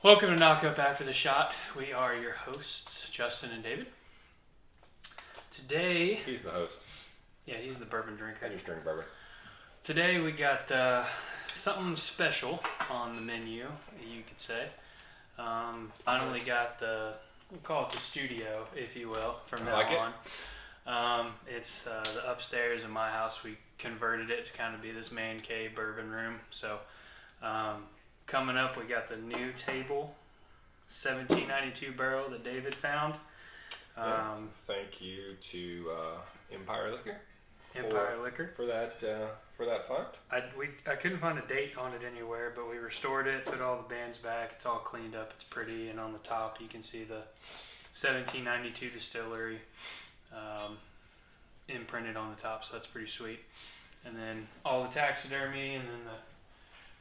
Welcome to Knock Up After the Shot. We are your hosts, Justin and David. Today... He's the host. Yeah, he's the bourbon drinker. I just drink bourbon. Today we got something special on the menu, you could say. Finally got we'll call it the studio, if you will, from now on. It's the upstairs in my house. We converted it to kind of be this man cave bourbon room. So coming up, we got the new table, 1792 barrel that David found. Thank you to Empire Liquor. For that find. I couldn't find a date on it anywhere, but we restored it, put all the bands back. It's all cleaned up. It's pretty, and on the top you can see the 1792 distillery imprinted on the top, so that's pretty sweet. And then all the taxidermy, and then the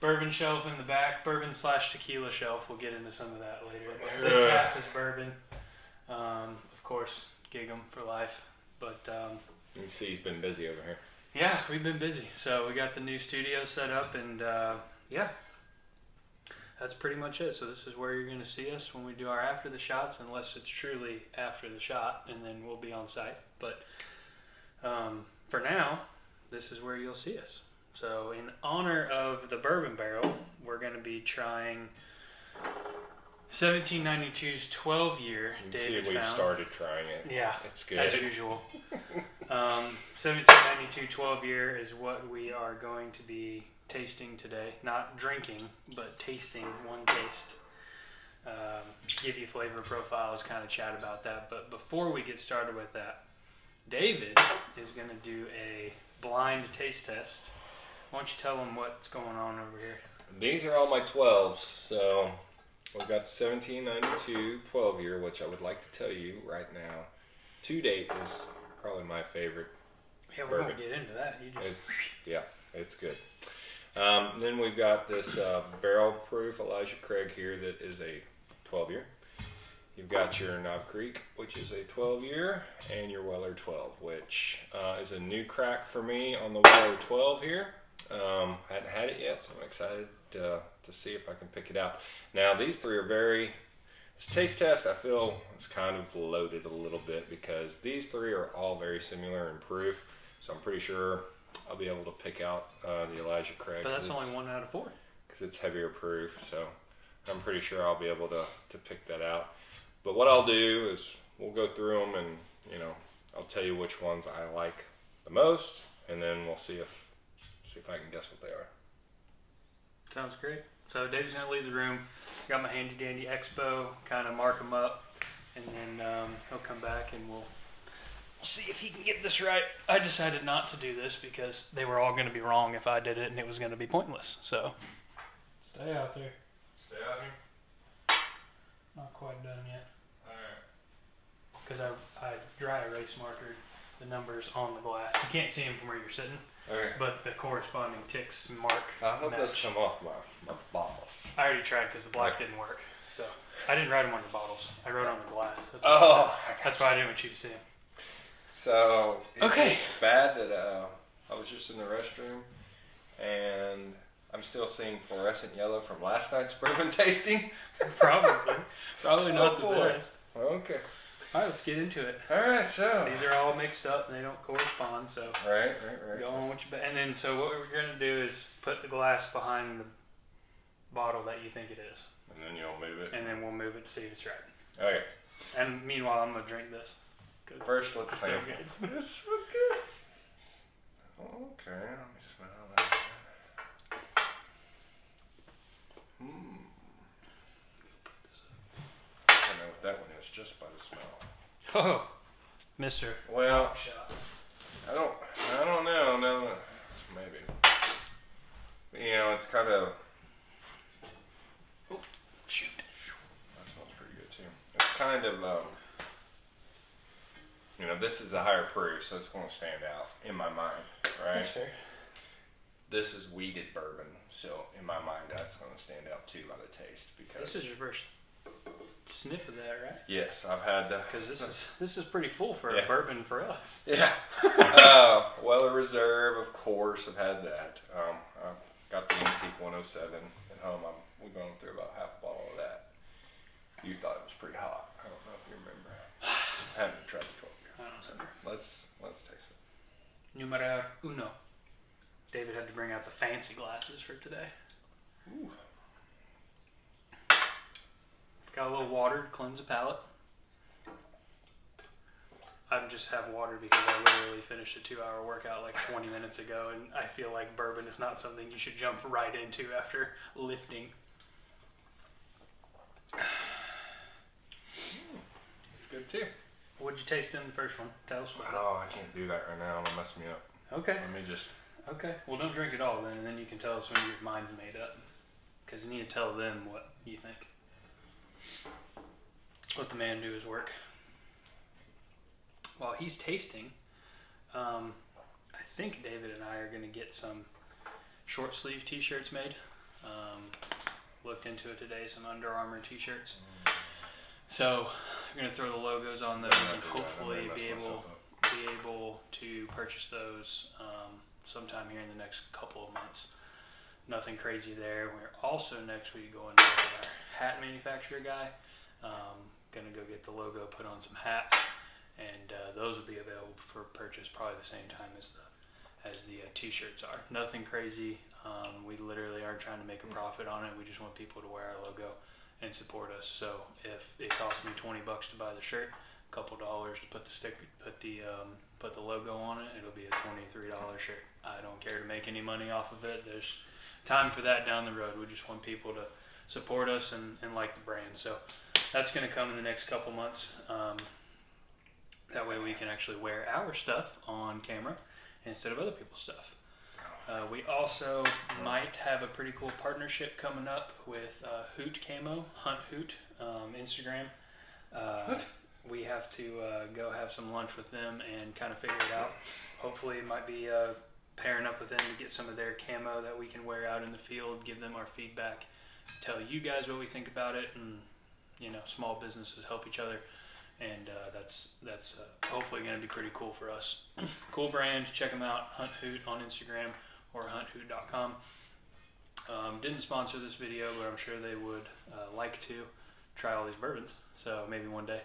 bourbon shelf in the back, bourbon/tequila shelf. We'll get into some of that later. But this half is bourbon. Of course, gig 'em for life. But you can see he's been busy over here. Yeah, we've been busy. So we got the new studio set up, and yeah, that's pretty much it. So this is where you're going to see us when we do our after the shots, unless it's truly after the shot, and then we'll be on site. But for now, this is where you'll see us. So in honor of the bourbon barrel, we're going to be trying 1792's 12-year. You can see we've started trying it. Yeah, it's good. As usual. 1792 12-year is what we are going to be tasting today. Not drinking, but tasting one taste. Give you flavor profiles, kind of chat about that. But before we get started with that, David is going to do a blind taste test. Why don't you tell them what's going on over here? These are all my 12s, so we've got the 1792 12-year, which I would like to tell you right now, to date is probably my favorite. Yeah, we're going to get into that. It's good. Then we've got this barrel proof Elijah Craig here that is a 12-year. You've got your Knob Creek, which is a 12-year, and your Weller 12, which is a new crack for me on the Weller 12 here. I hadn't had it yet, so I'm excited to see if I can pick it out. Now, these three are this taste test, I feel, is kind of loaded a little bit because these three are all very similar in proof, so I'm pretty sure I'll be able to pick out the Elijah Craig. But that's only 1 out of 4. Because it's heavier proof, so I'm pretty sure I'll be able to pick that out. But what I'll do is we'll go through them and, I'll tell you which ones I like the most, and then we'll see if I can guess what they are. Sounds great. So Dave's going to leave the room. Got my handy dandy expo, kind of mark them up, and then he'll come back and we'll see if he can get this right. I decided not to do this because they were all going to be wrong if I did it, and it was going to be pointless. So stay out there. Stay out here? Not quite done yet. Alright. Because I dry erase markered the numbers on the glass. You can't see them from where you're sitting. Okay. But the corresponding ticks mark. I hope match. those come off my bottles. I already tried because the black didn't work. So I didn't write them on the bottles. I wrote on the glass. That's why I didn't want you to see them. So okay. It's bad that I was just in the restroom and I'm still seeing fluorescent yellow from last night's bourbon tasting. Probably not the best. Okay. All right, let's get into it. All right, so these are all mixed up and they don't correspond. So right. Go on with your and then so what we're gonna do is put the glass behind the bottle that you think it is. And then you'll move it. And then we'll move it to see if it's right. Okay. And meanwhile, I'm gonna drink this. First, let's sample. So good. It's so good. Okay, let me smell that. I know what that one is just by the smell. Oh, Mr. Well, Shot. I don't know. No, maybe. It's kind of. Oh, shoot. That smells pretty good too. It's kind of. This is the higher proof, so it's going to stand out in my mind, right? That's fair. This is weeded bourbon, so in my mind, that's going to stand out too by the taste because. This is your first sniff of that, right? Yes, I've had. Because this is pretty full for a bourbon for us. Yeah. Weller Reserve, of course, I've had that. I've got the Antique 107 at home. We're going through about half a bottle of that. You thought it was pretty hot. I don't know if you remember. I haven't tried the 12 year. I don't remember. Let's taste it. Numero uno. David had to bring out the fancy glasses for today. Ooh. Got a little water to cleanse the palate. I just have water because I literally finished a 2-hour workout like 20 minutes ago, and I feel like bourbon is not something you should jump right into after lifting. It's good too. What'd you taste in the first one? Tell us about it. Oh, I can't do that right now. It'll mess me up. Okay. Let me just... Okay. Well, don't drink it all then, and then you can tell us when your mind's made up. Because you need to tell them what you think. Let the man do his work. While he's tasting, I think David and I are going to get some short sleeve t-shirts made. Looked into it today, some Under Armour t-shirts. So we're going to throw the logos on those and hopefully be able to purchase those sometime here in the next couple of months. Nothing crazy there. We're also next week going to look at our hat manufacturer guy. Going to go get the logo put on some hats, and those will be available for purchase probably the same time as the t-shirts are. Nothing crazy. We literally aren't trying to make a profit on it. We just want people to wear our logo and support us. So if it costs me $20 to buy the shirt, a couple dollars to put the logo on it, it'll be a $23 shirt. I don't care to make any money off of it. There's time for that down the road. We just want people to support us and like the brand. So that's going to come in the next couple months. That way we can actually wear our stuff on camera instead of other people's stuff. We also might have a pretty cool partnership coming up with Hoot Camo, Hunt Hoot, Instagram. What? We have to go have some lunch with them and kind of figure it out. Hopefully it might be pairing up with them to get some of their camo that we can wear out in the field, give them our feedback, tell you guys what we think about it, and small businesses help each other. And that's hopefully going to be pretty cool for us. Cool brand. Check them out. Hunt Hoot on Instagram or hunthoot.com. Didn't sponsor this video, but I'm sure they would like to try all these bourbons. So maybe one day.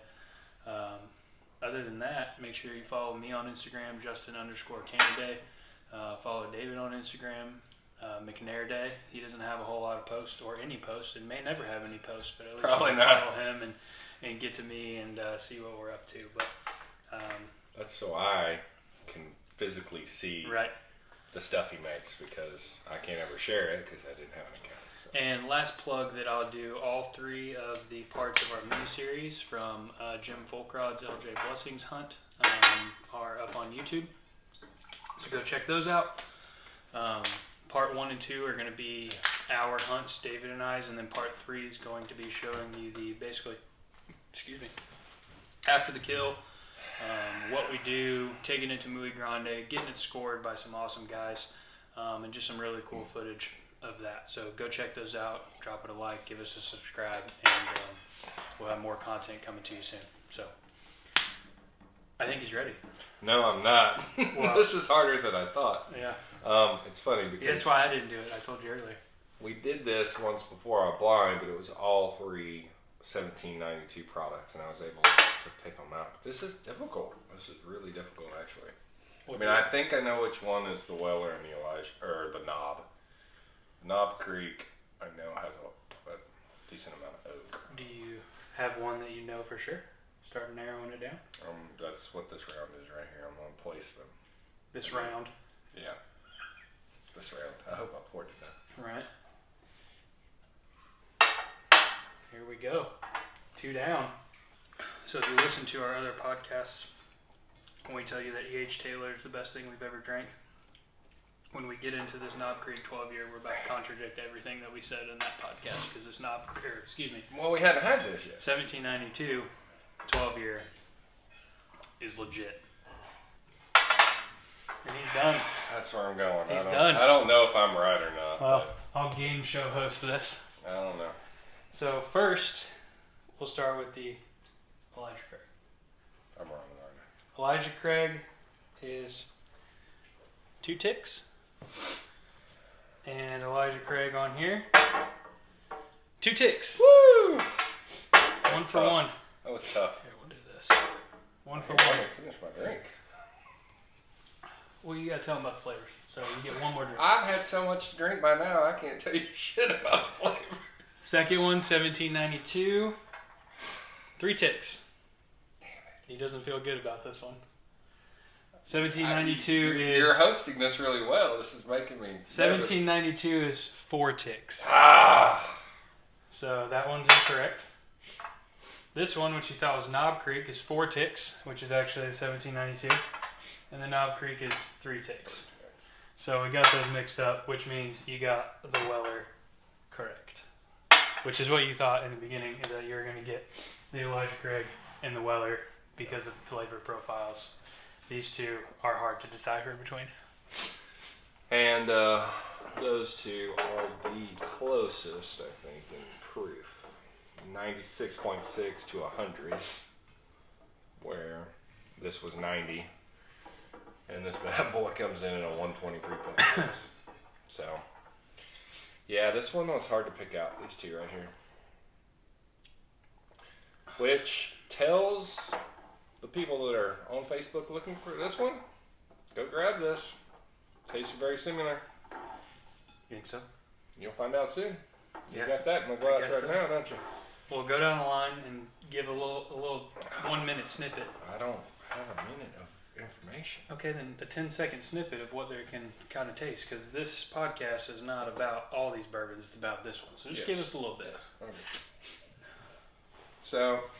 Other than that, make sure you follow me on Instagram, Justin_Canada. Follow David on Instagram, McNair Day. He doesn't have a whole lot of posts or any posts, and may never have any posts, but at least probably you can not. follow him and get to me and see what we're up to. But that's so I can physically see right. the stuff he makes, because I can't ever share it because I didn't have an account. So. And last plug that I'll do, all 3 of the parts of our mini-series from Jim Folkrod's LJ Blessings Hunt are up on YouTube. So go check those out. Part 1 and 2 are going to be our hunts, David and I's, and then part 3 is going to be showing you after the kill, what we do, taking it to Muy Grande, getting it scored by some awesome guys, and just some really cool footage of that. So go check those out, drop it a like, give us a subscribe, and we'll have more content coming to you soon. So I think he's ready. No, I'm not. Well, this is harder than I thought. Yeah. It's funny because that's why I didn't do it. I told you earlier. We did this once before on blind, but it was all 3 1792 products, and I was able to pick them out. But this is difficult. This is really difficult, actually. I think I know which one is the Weller and the Elijah, or the Knob. Knob Creek, I know, has a decent amount of oak. Do you have one that you know for sure? Start narrowing it down. That's what this round is right here. I'm gonna place them. This round. Yeah. This round. I hope I poured it down. Right. Here we go. 2 down. So if you listen to our other podcasts, when we tell you that E.H. Taylor is the best thing we've ever drank, when we get into this Knob Creek 12 year, we're about to contradict everything that we said in that podcast, because this Well, we hadn't had this yet. 1792 12 year is legit. And he's done. That's where I'm going. He's done. I don't know if I'm right or not. Well, I'll game show host this. I don't know. So first, we'll start with the Elijah Craig. I'm wrong, aren't Elijah Craig is 2 ticks. And Elijah Craig on here, 2 ticks. Woo! One for one. That was tough. Here, we'll do this. One I for can't one. finish my drink. Well, you gotta tell them about the flavors. So you get one more drink. I've had so much to drink by now, I can't tell you shit about the flavor. Second one, 1792. 3 ticks. Damn it. He doesn't feel good about this one. 1792 You're hosting this really well. This is making me nervous. 1792 is 4 ticks. Ah. So that one's incorrect. This one, which you thought was Knob Creek, is 4 ticks, which is actually 1792. And the Knob Creek is 3 ticks. So we got those mixed up, which means you got the Weller correct. Which is what you thought in the beginning, is that you were going to get the Elijah Craig and the Weller because of flavor profiles. These two are hard to decipher between. And those two are the closest, I think, in proof. 96.6 to 100, where this was 90. And this bad boy comes in at a 123.6. So, yeah, this one was hard to pick out, these two right here. Which tells the people that are on Facebook looking for this one, go grab this. Tastes very similar. You think so? You'll find out soon. Yeah. You got that in the glass right now, don't you? Well, go down the line and give a little 1 minute snippet. I don't have a minute of information. Okay, then a 10-second snippet of what they can kind of taste, because this podcast is not about all these bourbons, it's about this one. So just give us a little bit. Okay. So,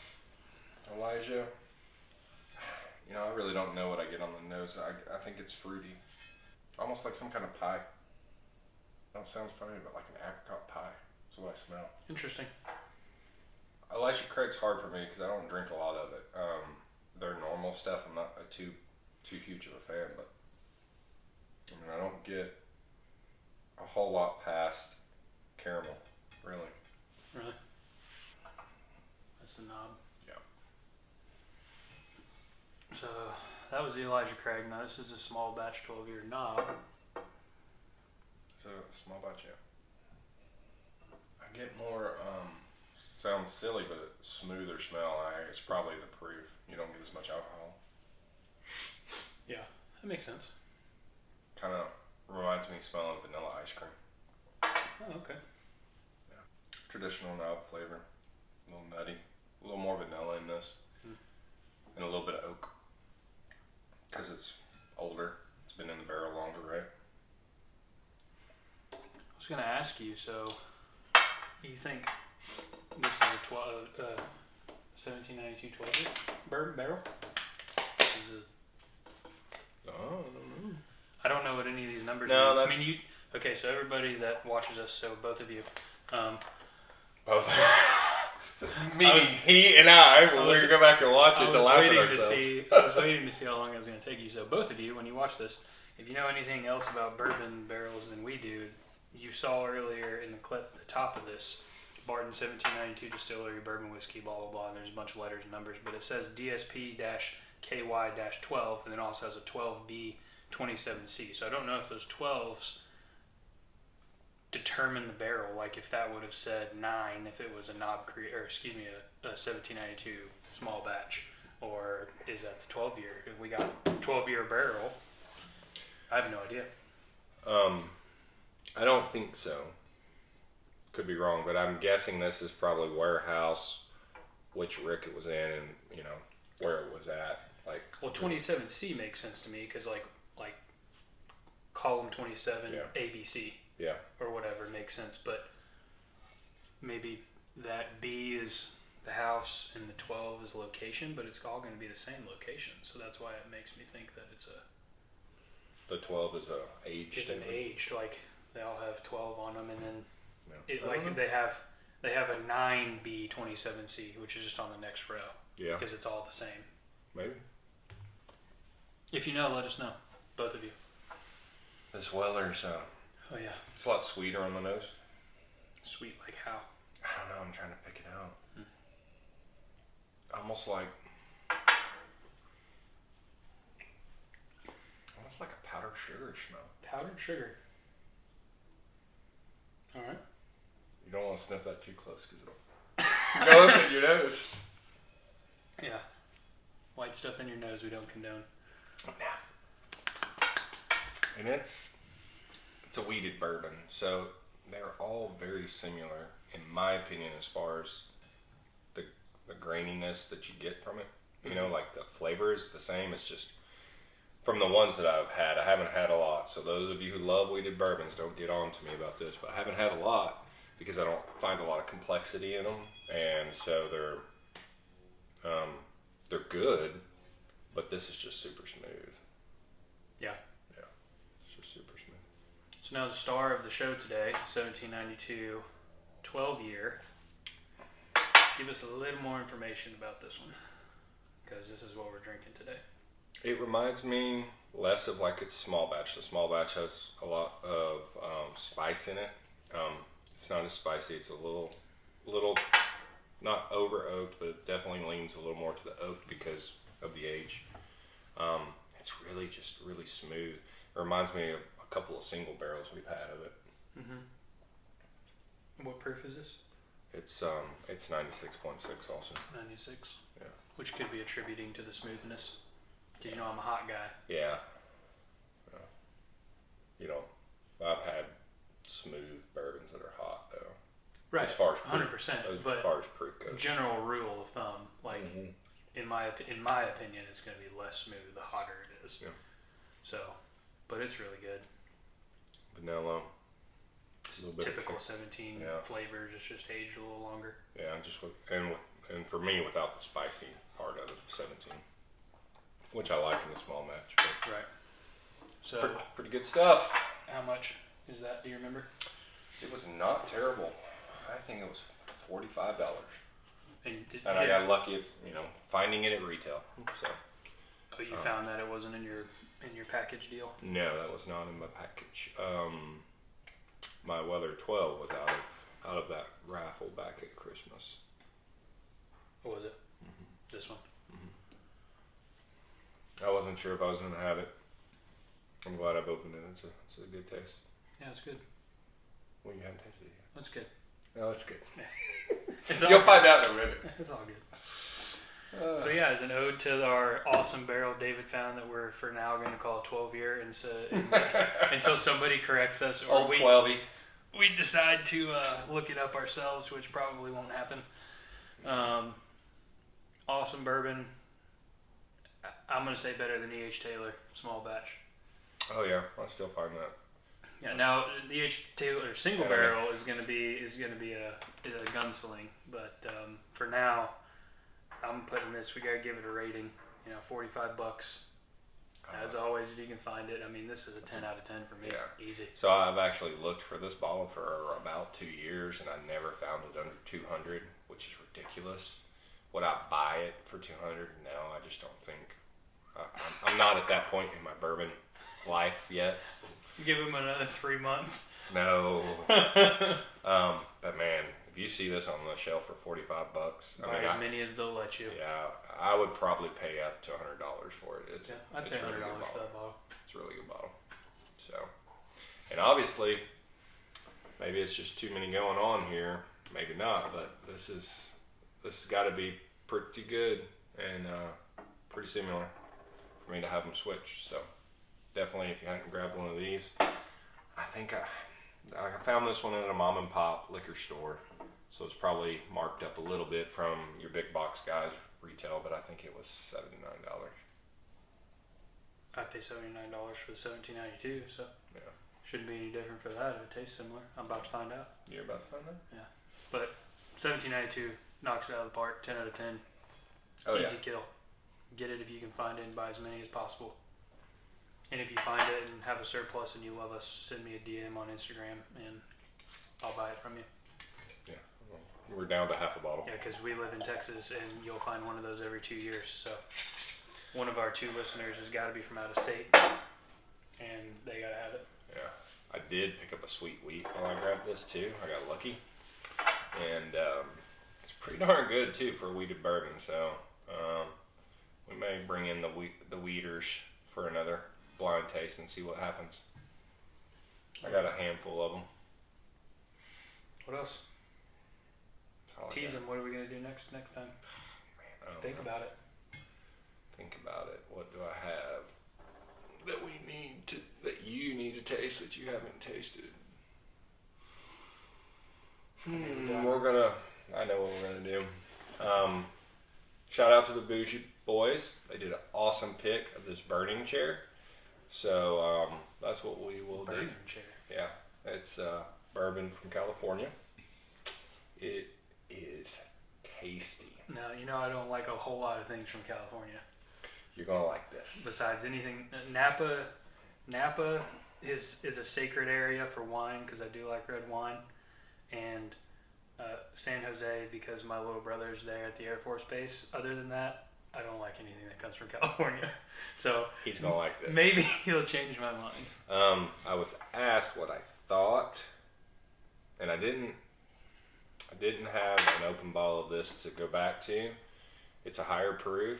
Elijah, you know, I really don't know what I get on the nose. I think it's fruity. Almost like some kind of pie. That sounds funny, but like an apricot pie is what I smell. Interesting. Elijah Craig's hard for me because I don't drink a lot of it. Their normal stuff, I'm not too huge of a fan, but I mean, I don't get a whole lot past caramel, really. Really? That's the knob. Yeah. So that was the Elijah Craig. Now this is a small batch 12-year knob. So small batch, yeah. I get more. Sounds silly, but a smoother smell. It's probably the proof. You don't get as much alcohol. Yeah, that makes sense. Kind of reminds me of smelling vanilla ice cream. Oh, okay. Yeah. Traditional knob flavor. A little nutty. A little more vanilla in this. And a little bit of oak. Because it's older. It's been in the barrel longer, right? I was going to ask you, so you think this is a 1792 12-year bourbon barrel? I don't know what any of these numbers mean. That's... I mean, okay, so everybody that watches us, so both of you. Both. Meaning he and I, when we go back and watch it to laugh at ourselves. I was waiting to see how long it was going to take you. So both of you, when you watch this, if you know anything else about bourbon barrels than we do, you saw earlier in the clip, the top of this, Barton 1792 Distillery Bourbon Whiskey, blah, blah, blah, and there's a bunch of letters and numbers, but it says DSP-KY-12, and then also has a 12B27C. So I don't know if those 12s determine the barrel, like if that would have said 9 if it was a Knob Creek, or excuse me, a 1792 small batch, or is that the 12-year? If we got 12-year barrel, I have no idea. I don't think so. Could be wrong, but I'm guessing this is probably warehouse, which rick it was in, and you know where it was at. Like, well, 27C makes sense to me because like column 27 ABC, yeah, or whatever makes sense. But maybe that B is the house and the 12 is location, but it's all going to be the same location. So that's why it makes me think that it's the 12 is a aged. It's an aged, like they all have 12 on them, and then. Yeah. They have a 9B27C, which is just on the next row. Yeah. Because it's all the same. Maybe. If you know, let us know. Both of you. This Weller's, oh yeah. It's a lot sweeter on the nose. Sweet like how? I don't know. I'm trying to pick it out. Almost like a powdered sugar smell. Powdered sugar. All right. You don't want to sniff that too close because it'll Go up in your nose. Yeah. White stuff in your nose we don't condone. Nah. And it's a weeded bourbon, so they're all very similar, in my opinion, as far as the graininess that you get from it. You know, like the flavor is the same. It's just from the ones that I've had. I haven't had a lot, so those of you who love weeded bourbons, don't get on to me about this, but I haven't had a lot because I don't find a lot of complexity in them, and so they're good, but this is just super smooth. Yeah. Yeah, it's just super smooth. So now the star of the show today, 1792, 12 year. Give us a little more information about this one, because this is what we're drinking today. It reminds me less of like its small batch. The small batch has a lot of spice in it. It's not as spicy. It's a little, not over oaked, but it definitely leans a little more to the oak because of the age. It's really just really smooth. It reminds me of a couple of single barrels we've had of it. Mm-hmm. What proof is this? It's 96.6 also. 96. Yeah. Which could be attributing to the smoothness. Because you know I'm a hot guy. Yeah. You know, I've had smooth bourbons that are hot though. Right. As far as proof, 100%. But as far as proof goes. General rule of thumb, like in my opinion, it's going to be less smooth the hotter it is. Yeah. So, but it's really good. Vanilla. A little bit Typical of 17 flavors. It's just aged a little longer. Yeah, and for me, without the spicy part of it, 17, which I like in the small batch. But right. So pretty good stuff. How much is that? Do you remember? It was not terrible. I think it was $45. And I got lucky at finding it at retail. So. Oh, you found that it wasn't in your package deal? No, that was not in my package. My Weather 12 was out of that raffle back at Christmas. What was it? This one? I wasn't sure if I was going to have it. I'm glad I've opened it. It's a good taste. Yeah, it's good. Well, you haven't tasted it yet. That's good. No, that's good. You'll find out in a minute. It's all good. So yeah, as an ode to our awesome barrel David found that we're for now going to call it 12 year, and so until somebody corrects us or Old 12-y. we decide to look it up ourselves, which probably won't happen. Awesome bourbon. I'm going to say better than E.H. Taylor small batch. Oh yeah, I still find that. Yeah. Now the E.H. Taylor single barrel is going to be a gunsling, but for now, I'm putting this. We got to give it a rating. $45. As always, if you can find it. I mean, this is a 10 out of 10 for me. Yeah. Easy. So I've actually looked for this bottle for about 2 years, and I never found it under 200, which is ridiculous. Would I buy it for 200? No, I just don't think. I'm not at that point in my bourbon life yet. Give him another 3 months. No. But man, if you see this on the shelf for $45, buy as many as they'll let you. Yeah, I would probably pay up to $100 for it. I'd pay $100 for that bottle. It's a really good bottle. So, and obviously, maybe it's just too many going on here. Maybe not, but this has got to be pretty good and pretty similar for me to have them switch. So, definitely, if you haven't grabbed one of these, I think I found this one at a mom and pop liquor store, so it's probably marked up a little bit from your big box guys retail, but I think it was $79. I'd pay $79 for the 1792, so yeah, shouldn't be any different for that if it tastes similar. I'm about to find out. You're about to find out? Yeah, but 1792 knocks it out of the park. 10 out of 10. Oh, Easy kill. Get it if you can find it and buy as many as possible. And if you find it and have a surplus and you love us, send me a DM on Instagram and I'll buy it from you. Yeah, well, we're down to half a bottle. Yeah, because we live in Texas and you'll find one of those every 2 years. So one of our 2 listeners has got to be from out of state and they got to have it. Yeah, I did pick up a sweet wheat while I grabbed this too. I got lucky. And it's pretty darn good too for a wheated bourbon. So we may bring in the wheaters for another blind taste and see what happens. I got a handful of them. What else? That's Tease them. What are we gonna do next time? Man, I don't Think know. about it. Think about it. What do I have that that you need to taste that you haven't tasted? I know what we're gonna do. Shout out to the Bougie Boys. They did an awesome pick of this burning chair. So that's what we will do. Burning chair. Yeah, it's bourbon from California. It is tasty. No, I don't like a whole lot of things from California. You're gonna like this. Besides anything, Napa is a sacred area for wine because I do like red wine, and San Jose because my little brother's there at the Air Force Base. Other than that, I don't like anything that comes from California. So he's gonna like this. Maybe he'll change my mind. I was asked what I thought, and I didn't have an open bottle of this to go back to. It's a higher proof.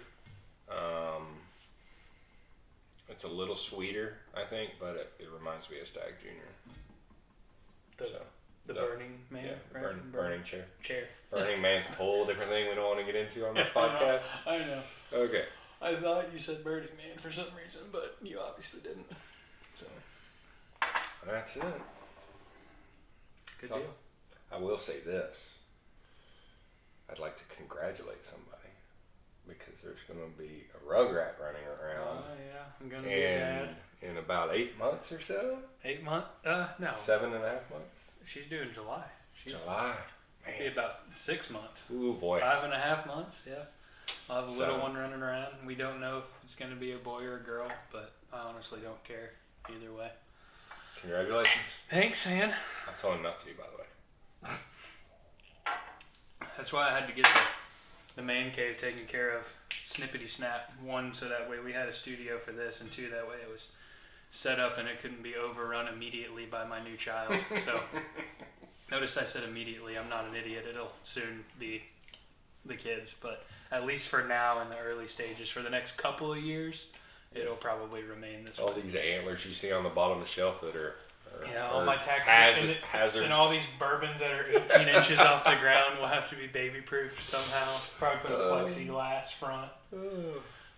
It's a little sweeter, I think, but it reminds me of Stag Junior. The Burning Man? Yeah, right? burning chair. Chair. Burning Man's a whole different thing we don't want to get into on this podcast. I know. Okay. I thought you said Burning Man for some reason, but you obviously didn't. So that's it. Good So, deal. I will say this. I'd like to congratulate somebody because there's going to be a Rugrat running around. Oh, yeah. I'm going to be a dad. In about 8 months or so? 8 months? No. 7.5 months? She's due in July. July. Man. Be about 6 months. Ooh, boy. 5.5 months, yeah. I'll have a little one running around. We don't know if it's going to be a boy or a girl, but I honestly don't care either way. Congratulations. Thanks, man. I told him not to, by the way. That's why I had to get the man cave taken care of snippety snap. 1, so that way we had a studio for this, and 2, that way it was set up and it couldn't be overrun immediately by my new child. So notice I said immediately. I'm not an idiot. It'll soon be the kids, but at least for now in the early stages, for the next couple of years, it'll probably remain this way. All these antlers you see on the bottom of the shelf that are all my taxes hazards. And all these bourbons that are 18 inches off the ground will have to be baby-proofed somehow. Probably put a plexiglass front.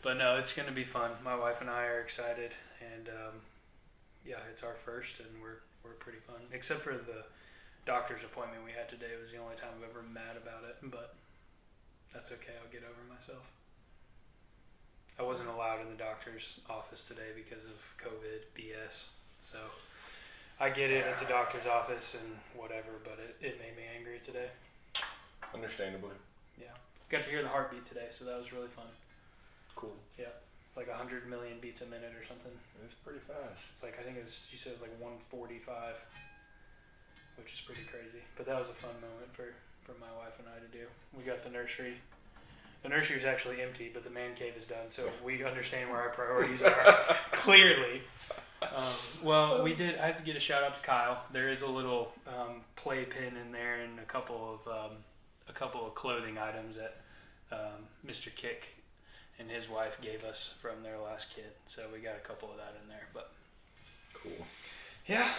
But no, it's going to be fun. My wife and I are excited, and yeah, it's our first, and we're pretty fun. Except for the doctor's appointment we had today. It was the only time I've ever mad about it, but that's okay. I'll get over myself. I wasn't allowed in the doctor's office today because of COVID BS, so I get it. It's a doctor's office and whatever, but it made me angry today. Understandably. Yeah. Got to hear the heartbeat today, so that was really fun. Cool. Yeah. It's like 100 million beats a minute or something. It's pretty fast. It's like, I think she said it was like 145, which is pretty crazy. But that was a fun moment for my wife and I to do. We got the nursery. The nursery is actually empty, but the man cave is done, so we understand where our priorities are, clearly. Well, we did. I have to get a shout out to Kyle. There is a little playpen in there and a couple of clothing items that Mr. Kick and his wife gave us from their last kid. So we got a couple of that in there. But cool. Yeah,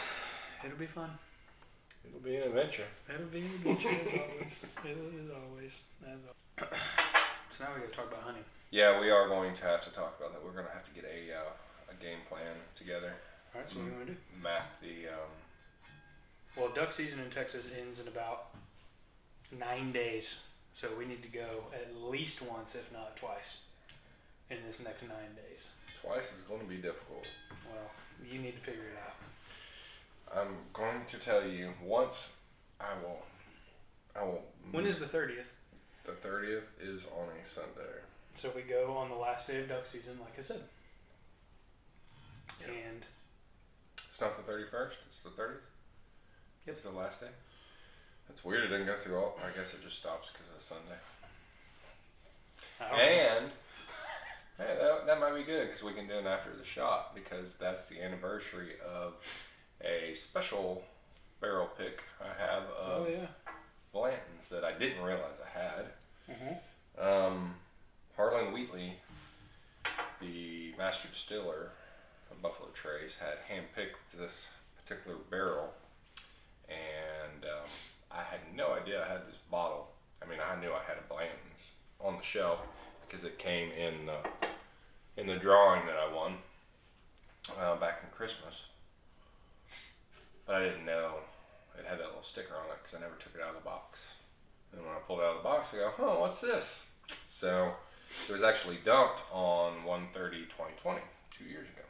it'll be fun. It'll be an adventure. It'll be an adventure as always. As always. So now we got to talk about hunting. Yeah, we are going to have to talk about that. We're going to have to get a game plan together. All right, so what do you want to do? Map the... Well, duck season in Texas ends in about 9 days. So we need to go at least once, if not twice, in this next 9 days. Twice is going to be difficult. Well, you need to figure it out. I'm going to tell you once I will. When is the 30th? The 30th is on a Sunday. So we go on the last day of duck season, like I said. Yep. And it's not the 31st, it's the 30th? Yep. It's the last day? That's weird, it didn't go through all. I guess it just stops because it's Sunday. And hey, that might be good because we can do it after the shot because that's the anniversary of a special barrel pick I have of Blanton's that I didn't realize I had. Mm-hmm. Harlan Wheatley, the master distiller of Buffalo Trace, had handpicked this particular barrel, and I had no idea I had this bottle I mean, I knew I had a Blanton's on the shelf because it came in the drawing that I won back in Christmas. But I didn't know it had that little sticker on it because I never took it out of the box. And when I pulled it out of the box, I go, oh, what's this? So it was actually dumped on 1/30/2020, 2 years ago.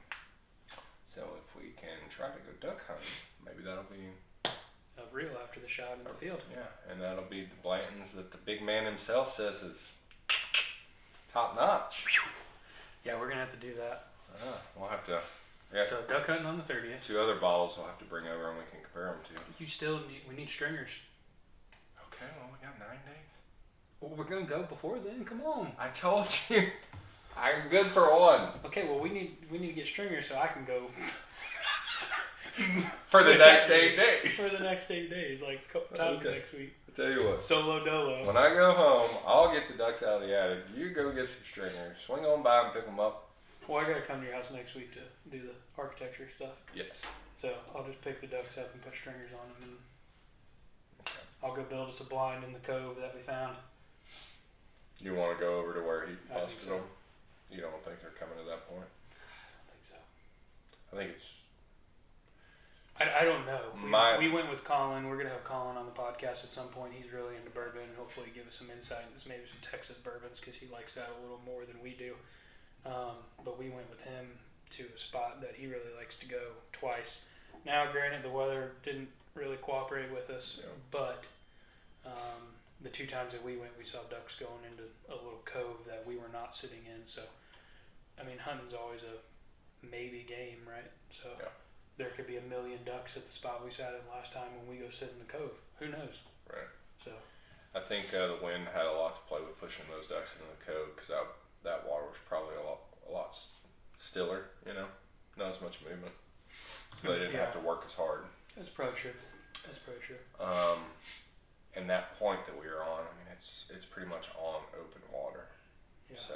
So if we can try to go duck hunting, maybe that'll be a reel after the shot in the field. Yeah, and that'll be the Blanton's that the big man himself says is top notch. Yeah, we're gonna have to do that. We'll have to. Yeah. So duck hunting on the 30th. 2 other bottles we'll have to bring over and we can compare them to. We need stringers. Okay, well we got 9 days. Well, we're gonna go before then. Come on. I told you, I'm good for one. Okay, well we need to get stringers so I can go. For the next 8 days. For the next 8 days, like a couple times next week. I'll tell you what. Solo dolo. When I go home, I'll get the ducks out of the attic. You go get some stringers. Swing on by and pick them up. Well, I gotta come to your house next week to do the architecture stuff. Yes. So I'll just pick the ducks up and put stringers on them, and I'll go build us a blind in the cove that we found. You want to go over to where he busted so. them? You don't think they're coming to that point? I don't think so. I think it's. I don't know. We went with Colin. We're going to have Colin on the podcast at some point. He's really into bourbon and hopefully give us some insight into maybe some Texas bourbons because he likes that a little more than we do. But we went with him to a spot that he really likes to go twice. Now, granted, the weather didn't really cooperate with us, but the 2 times that we went, we saw ducks going into a little cove that we were not sitting in. So, I mean, hunting's always a maybe game, right? So. Yeah. There could be 1 million ducks at the spot we sat in last time when we go sit in the cove. Who knows? Right. So, I think the wind had a lot to play with pushing those ducks into the cove because that water was probably a lot stiller. Not as much movement, so they didn't have to work as hard. That's probably true. And that point that we were on, I mean, it's pretty much on open water. Yeah. So.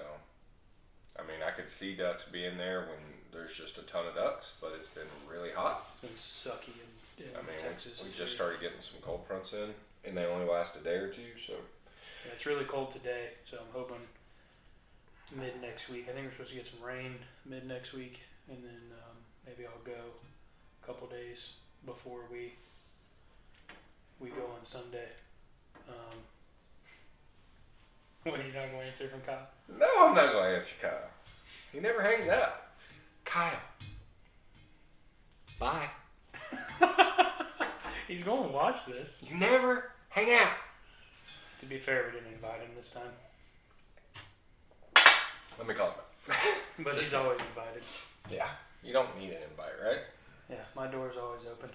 I mean, I could see ducks being there when there's just a ton of ducks, but it's been really hot. It's been sucky in Texas. We just started getting some cold fronts in, and they only last a day or 2, so. Yeah, it's really cold today, so I'm hoping mid next week. I think we're supposed to get some rain mid next week, and then maybe I'll go a couple days before we go on Sunday. What, you're not going to answer from Kyle? No, I'm not going to answer Kyle. He never hangs out. Kyle. Bye. He's going to watch this. You never hang out. To be fair, we didn't invite him this time. Let me call him back. But he's always invited. Yeah. You don't need an invite, right? Yeah, my door's always open.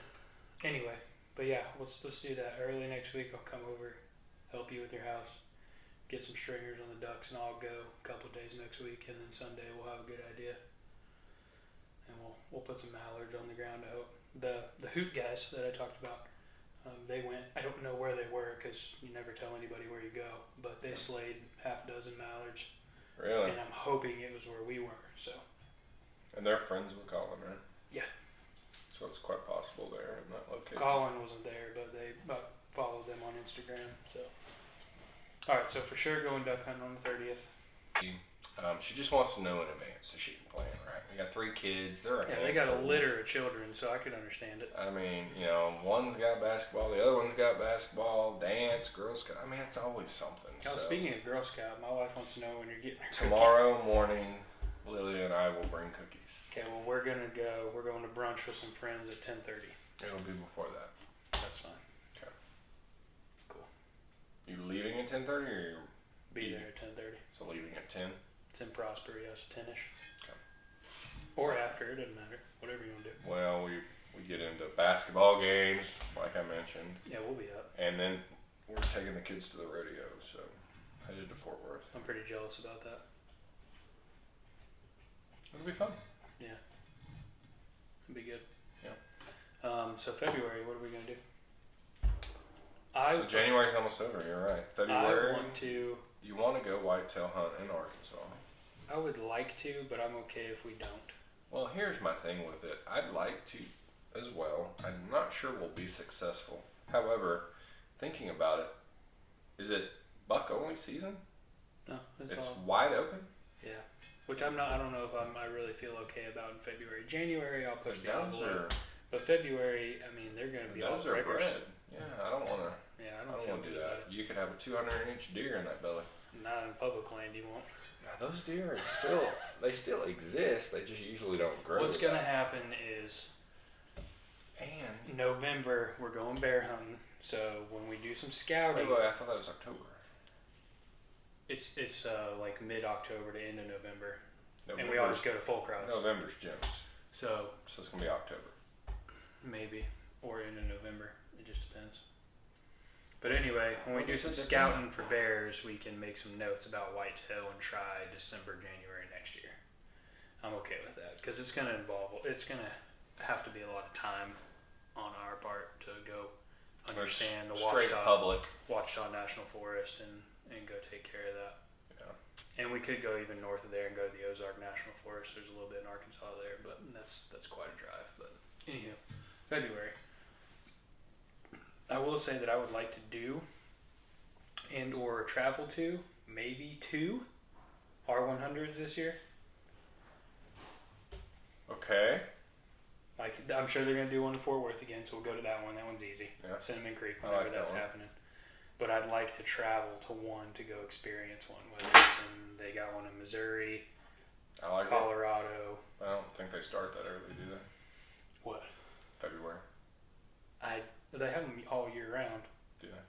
Anyway, but yeah, let's do that. Early next week, I'll come over, help you with your house. Get some stringers on the ducks, and I'll go a couple of days next week, and then Sunday we'll have a good idea, and we'll put some mallards on the ground. I hope the hoot guys that I talked about, they went. I don't know where they were because you never tell anybody where you go, but they slayed half a dozen mallards. Really? And I'm hoping it was where we were. So. And they're friends with Colin, right? Yeah. So it's quite possible they're in that location. Colin wasn't there, but they followed them on Instagram. So. All right, so for sure going duck hunting on the 30th. She just wants to know in advance so she can plan, right? We got 3 kids. They got a litter of children, so I could understand it. I mean, one's got basketball, the other one's got basketball, dance, Girl Scout. I mean, it's always something. Speaking of Girl Scout, my wife wants to know when you're getting her tomorrow cookies. Morning, Lily and I will bring cookies. Okay, well, we're going to brunch with some friends at 10:30. It'll be before that. That's fine. You leaving at 10:30 or you be there at 10:30? So leaving at 10. It's in Prosper, yes, 10ish. Okay. Or after, it doesn't matter. Whatever you want to do. Well, we get into basketball games, like I mentioned. Yeah, we'll be up. And then we're taking the kids to the rodeo, so headed to Fort Worth. I'm pretty jealous about that. It'll be fun. Yeah. It'll be good. Yeah. So February, what are we gonna do? So January's almost over. You're right. February. You want to go whitetail hunt in Arkansas? I would like to, but I'm okay if we don't. Well, here's my thing with it. I'd like to as well. I'm not sure we'll be successful. However, thinking about it, is it buck only season? No, it's wide open. Yeah, which I don't know if I really feel okay about in February. January, I'll push the envelope. But February, I mean, they're going to be all breakers. Yeah, I don't want to. Yeah, I don't want to do that. You could have a 200-inch deer in that belly. Not in public land, you won't. Now, those deer are still exist. They just usually don't grow. What's going to happen is, in November, we're going bear hunting. So when we do some scouting, wait, I thought that was October. It's like mid-October to end of November, and we always go to full cross. November's gems. So it's gonna be October. Maybe, or into November. It just depends. But anyway, when we do some scouting for bears, we can make some notes about whitetail and try December, January next year. I'm okay with that because it's gonna have to be a lot of time on our part to go understand the Watchtower National Forest and go take care of that. Yeah. And we could go even north of there and go to the Ozark National Forest. There's a little bit in Arkansas there, but that's quite a drive. But anywho, February. I will say that I would like to do and or travel to maybe 2 R100s this year. Okay. I'm sure they're going to do one in Fort Worth again, so we'll go to that one. That one's easy. Yeah. Cinnamon Creek, whenever that's happening. But I'd like to travel to one to go experience one. Whether it's they got one in Missouri, Colorado. I don't think they start that early, do they? What? February. They have them all year round. Do they?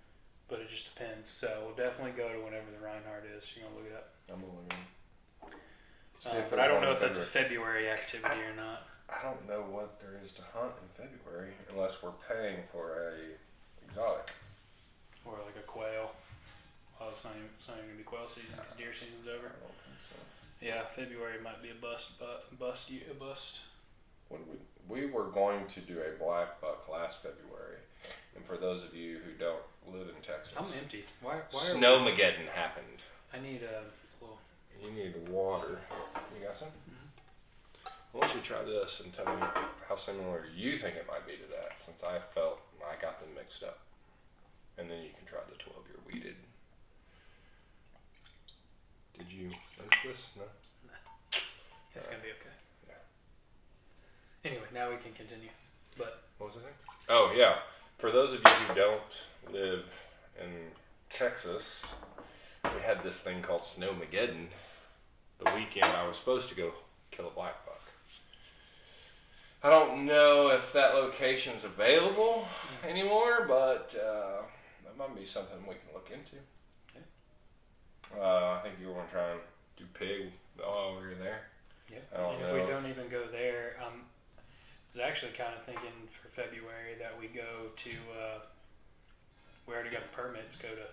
But it just depends. So we'll definitely go to whenever the Reinhardt is. You're going to look it up? I'm going to look it up. But I don't know if that's a February activity or not. I don't know what there is to hunt in February unless we're paying for a exotic. Or like a quail. Well, it's not even going to be quail season because deer season's over. I don't think so. Yeah, February might be a bust. When we were going to do a black buck last February, and for those of you who don't live in Texas, I'm empty. Why Snowmageddon happened. I need a little. You need water. You got some? Mm-hmm. Why don't you try this and tell me how similar you think it might be to that, since I felt I got them mixed up. And then you can try the 12-year weeded. Did you notice this? No? It's going to be okay. Anyway, now we can continue. But what was the thing? Oh, yeah. For those of you who don't live in Texas, we had this thing called Snowmageddon. The weekend I was supposed to go kill a black buck. I don't know if that location's available anymore, but that might be something we can look into. Okay. I think you were going to try and do pig while we were there. Yeah. And if we don't even go there, I was actually kind of thinking for February that we go to, we already got the permits, go to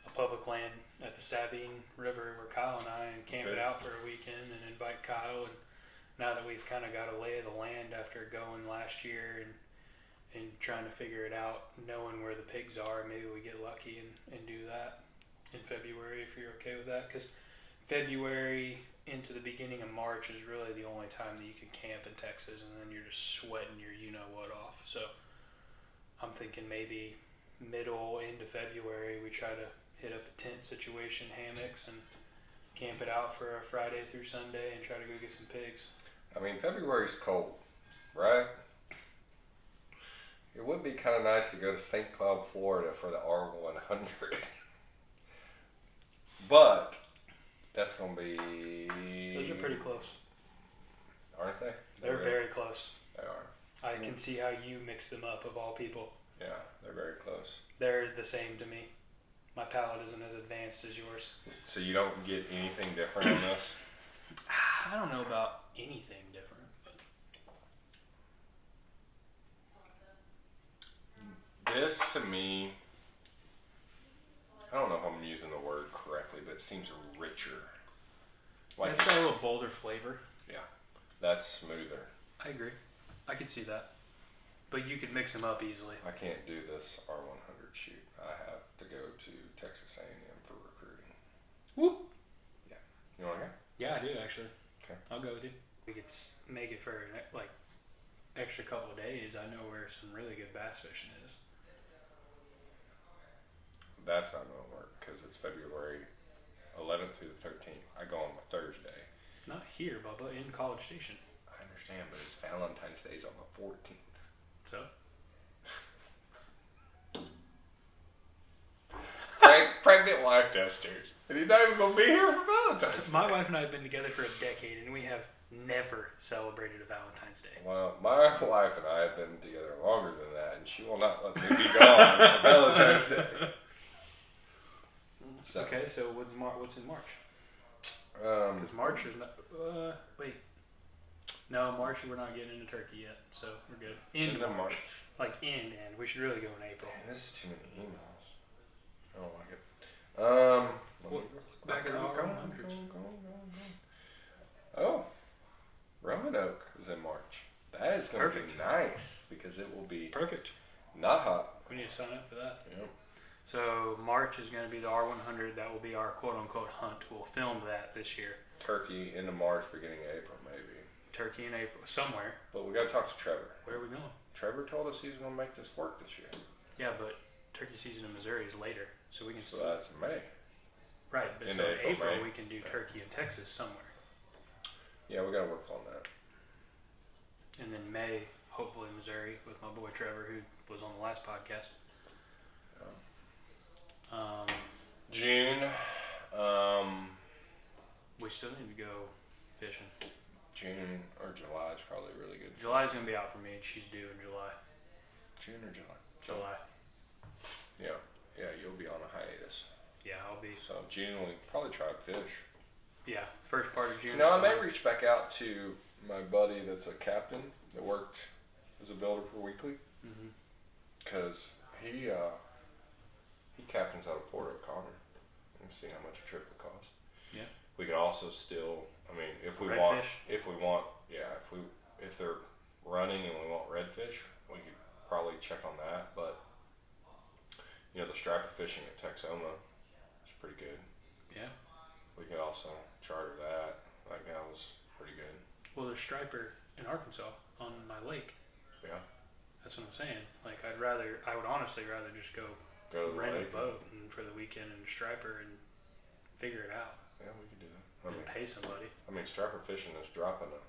a public land at the Sabine River where Kyle and I camp it out for a weekend and invite Kyle. And now that we've kind of got a lay of the land after going last year and trying to figure it out, knowing where the pigs are, maybe we get lucky and do that in February if you're okay with that. Because February into the beginning of March is really the only time that you can camp in Texas, and then you're just sweating your you-know-what off. So I'm thinking maybe middle into February we try to hit up a tent situation, hammocks, and camp it out for a Friday through Sunday and try to go get some pigs. I mean, February's cold, right? It would be kind of nice to go to St. Cloud, Florida for the R100. But that's going to be... Those are pretty close. Aren't they? They're very close. They are. I can see how you mix them up of all people. Yeah, they're very close. They're the same to me. My palate isn't as advanced as yours. So you don't get anything different on this? I don't know about anything different. But this, to me, I don't know if I'm using the word correctly, but it seems richer. Like it's got a little bolder flavor. Yeah, that's smoother. I agree. I could see that. But you could mix them up easily. I can't do this R100 shoot. I have to go to Texas A&M for recruiting. Whoop. Yeah. You want to go? Yeah, I do actually. Okay. I'll go with you. We could make it for like extra couple of days. I know where some really good bass fishing is. That's not going to work because it's February 11th through the 13th. I go on a Thursday. Not here, Bubba, in College Station. I understand, but it's Valentine's Day's on the 14th. So? Pregnant wife testers. And he's not even going to be here for Valentine's Day. My wife and I have been together for a decade, and we have never celebrated a Valentine's Day. Well, my wife and I have been together longer than that, and she will not let me be gone for Valentine's Day. So. Okay, so what's in March? Because March is not... wait. No, March we're not getting into turkey yet, so we're good. End of March. Like end. We should really go in April. Damn, this is too many emails. I don't like it. Look back at all 100s. Oh, Roanoke is in March. That is going to be nice because it will be perfect. Not hot. We need to sign up for that. Yep. So March is going to be the R100. That will be our quote-unquote hunt. We'll film that this year. Turkey into March, beginning of April, maybe. Turkey in April, somewhere. But we got to talk to Trevor. Where are we going? Trevor told us he was going to make this work this year. Yeah, but turkey season in Missouri is later, so we can. So that's May. Right, but in April we can do turkey in Texas somewhere. Yeah, we got to work on that. And then May, hopefully Missouri with my boy Trevor, who was on the last podcast. June. We still need to go fishing. June or July is probably really good. July's gonna be out for me, and she's due in July. June or July? July. Yeah, you'll be on a hiatus. Yeah, I'll be. So June we probably try to fish. Yeah, first part of June. I may reach back out to my buddy that's a captain that worked as a builder for Weekly, because he captains out of Port O'Connor, and see how much a trip would cost. Yeah. We could also still, if they're running and we want redfish, we could probably check on that. But the striper fishing at Texoma is pretty good. Yeah. We could also charter that. That was pretty good. Well, there's striper in Arkansas on my lake. Yeah. That's what I'm saying. Like, I would honestly rather just go rent a boat for the weekend and striper and figure it out. Yeah, we could do that. Pay somebody. Striper fishing is dropping them.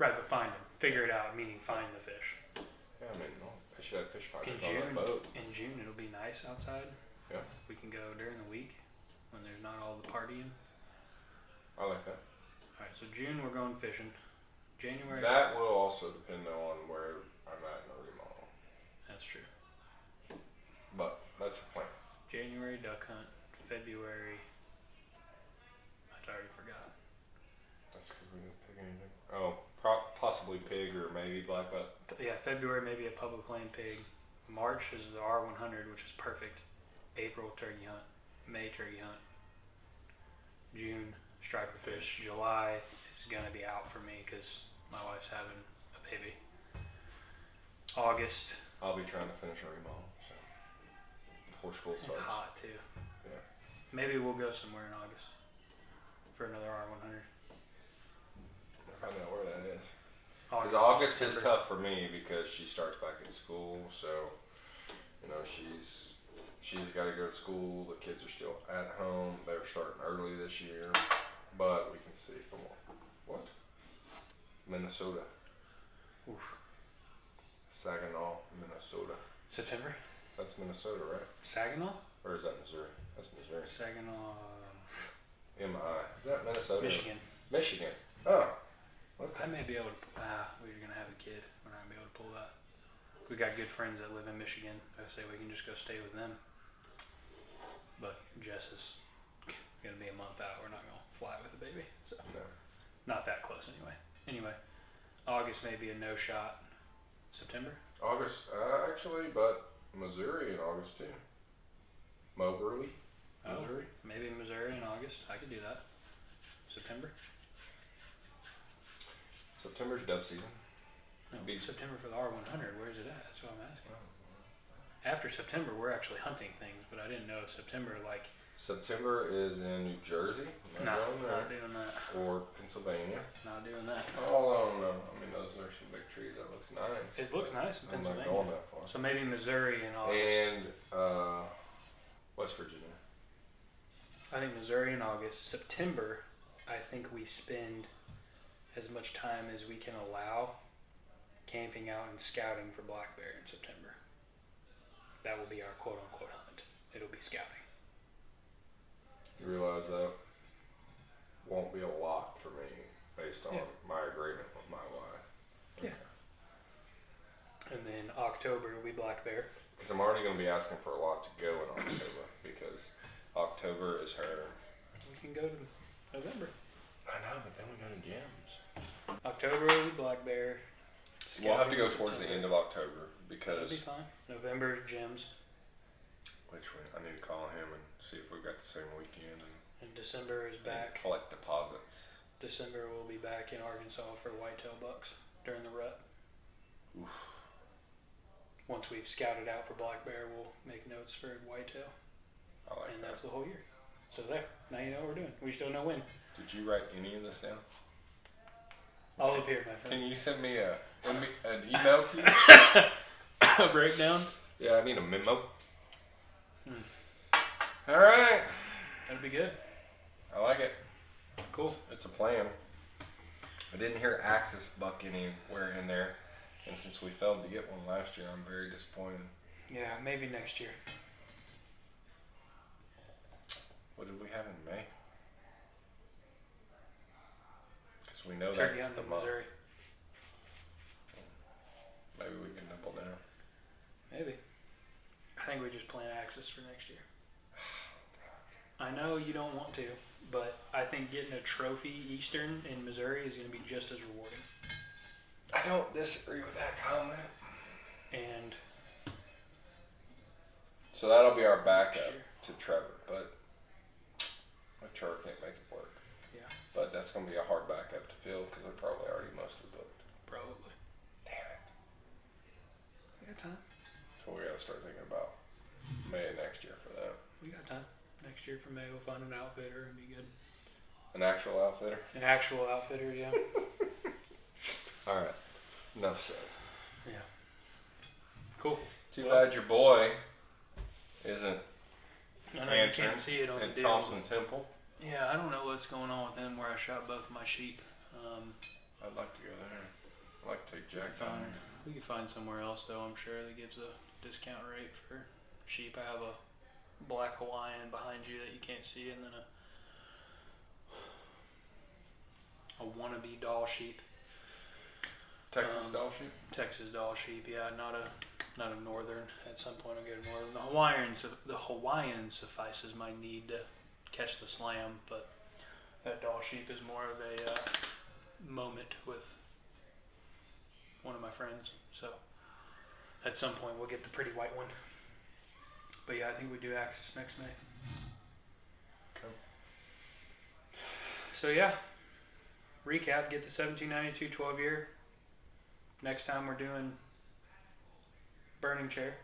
Right, but find them. Figure it out, meaning find the fish. Yeah, they should have fish finders on that boat. In June, it'll be nice outside. Yeah. We can go during the week when there's not all the partying. I like that. All right, so June we're going fishing. January. That will also depend on where I'm at in the remodel. That's true. But that's the plan. January duck hunt. February. I already forgot. That's because we didn't pick anything. Oh, possibly pig or maybe black butt. Yeah, February maybe a public land pig. March is the R100, which is perfect. April turkey hunt. May turkey hunt. June striper fish. July is gonna be out for me because my wife's having a baby. August. I'll be trying to finish a remodel. So before school starts. It's hot too. Yeah. Maybe we'll go somewhere in August for another R100. I find out where that is. Because August is tough for me because she starts back in school, so she's got to go to school. The kids are still at home. They're starting early this year, but we can see from what Minnesota, Saginaw, Minnesota. September. That's Minnesota, right? Saginaw. Or is that Missouri? That's Missouri. Saginaw. Is that Minnesota? Michigan. Michigan. Oh. Okay. I may be able to. We're gonna have a kid. We're not gonna be able to pull that. We got good friends that live in Michigan. I say we can just go stay with them. But Jess is gonna be a month out. We're not gonna fly with the baby, so not that close anyway. Anyway, August may be a no shot. September. August, actually, but Missouri in August too. Moberly, Missouri. Maybe Missouri in August. I could do that. September. September's dove season. No, September for the R100. Where's it at? That's what I'm asking. After September, we're actually hunting things, but I didn't know if September September is in New Jersey. Not doing that. Or Pennsylvania. Not doing that. Oh no! Those are some big trees. That looks nice. It looks nice in Pennsylvania. I'm not going that far. So maybe Missouri in August. And West Virginia. I think Missouri in August. September, I think we spend as much time as we can allow camping out and scouting for black bear in September. That will be our quote-unquote hunt. It'll be scouting. You realize that won't be a lot for me based on my agreement with my wife. Okay. Yeah. And then October will be black bear. Because I'm already going to be asking for a lot to go in October because October is her. We can go to November. I know, but then we go to gyms. October will be black bear. We'll have to go towards the end of October because. That'll be fine. November is gyms. Which one? I need to call him and see if we've got the same weekend. And December is back. Collect deposits. December we'll be back in Arkansas for whitetail bucks during the rut. Oof. Once we've scouted out for black bear, we'll make notes for whitetail. I like and that. That's the whole year. So there. Now you know what we're doing. We still know when. Did you write any of this down? All up here, my friend. Can you send me an email, please? A breakdown? Yeah, I need a memo. All right. That'd be good. I like it. Cool. It's a plan. I didn't hear Axis buck anywhere in there. And since we failed to get one last year, I'm very disappointed. Yeah, maybe next year. What did we have in May? Because we know Turkey that's hunt the in month. Missouri. Maybe we can double down. Maybe. I think we just plan Axis for next year. I know you don't want to, but I think getting a trophy Eastern in Missouri is going to be just as rewarding. I don't disagree with that comment. And so that'll be our backup to Trevor, but Trevor can't make it work. Yeah. But that's going to be a hard backup to fill because they're probably already mostly booked. Probably. Damn it. We got time. So we got to start thinking about May next year for that. We got time. Next year for May, we'll find an outfitter and be good. An actual outfitter? An actual outfitter, yeah. All right. Enough said. Yeah. Cool. Too bad your boy isn't I know you can't see it on the at deal. Thompson Temple. Yeah, I don't know what's going on with him where I shot both my sheep. I'd like to go there. I'd like to take Jack down there. We can find somewhere else though, I'm sure, that gives a discount rate for sheep. I have a black Hawaiian behind you that you can't see, and then a wannabe doll sheep. Texas doll sheep? Texas doll sheep, yeah, not a northern. At some point I'll get a northern. The Hawaiian suffices my need to catch the slam, but that doll sheep is more of a moment with one of my friends. So at some point we'll get the pretty white one. But yeah, I think we do Axis next May. Okay. So yeah, recap, get the 1792 12 year. Next time we're doing Burning Chair.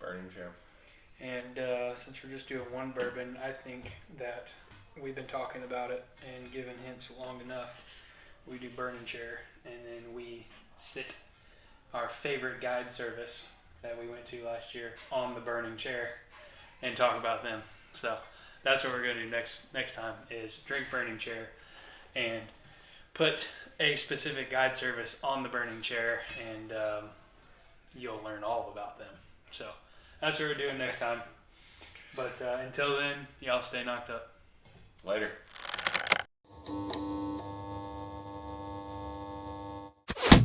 Burning Chair. And since we're just doing one bourbon, I think that we've been talking about it and giving hints long enough. We do Burning Chair, and then we sit our favorite guide service that we went to last year on the Burning Chair and talk about them. So that's what we're going to do next time is drink Burning Chair and put a specific guide service on the Burning Chair, and you'll learn all about them. So that's what we're doing next time. But until then, y'all stay knocked up. Later.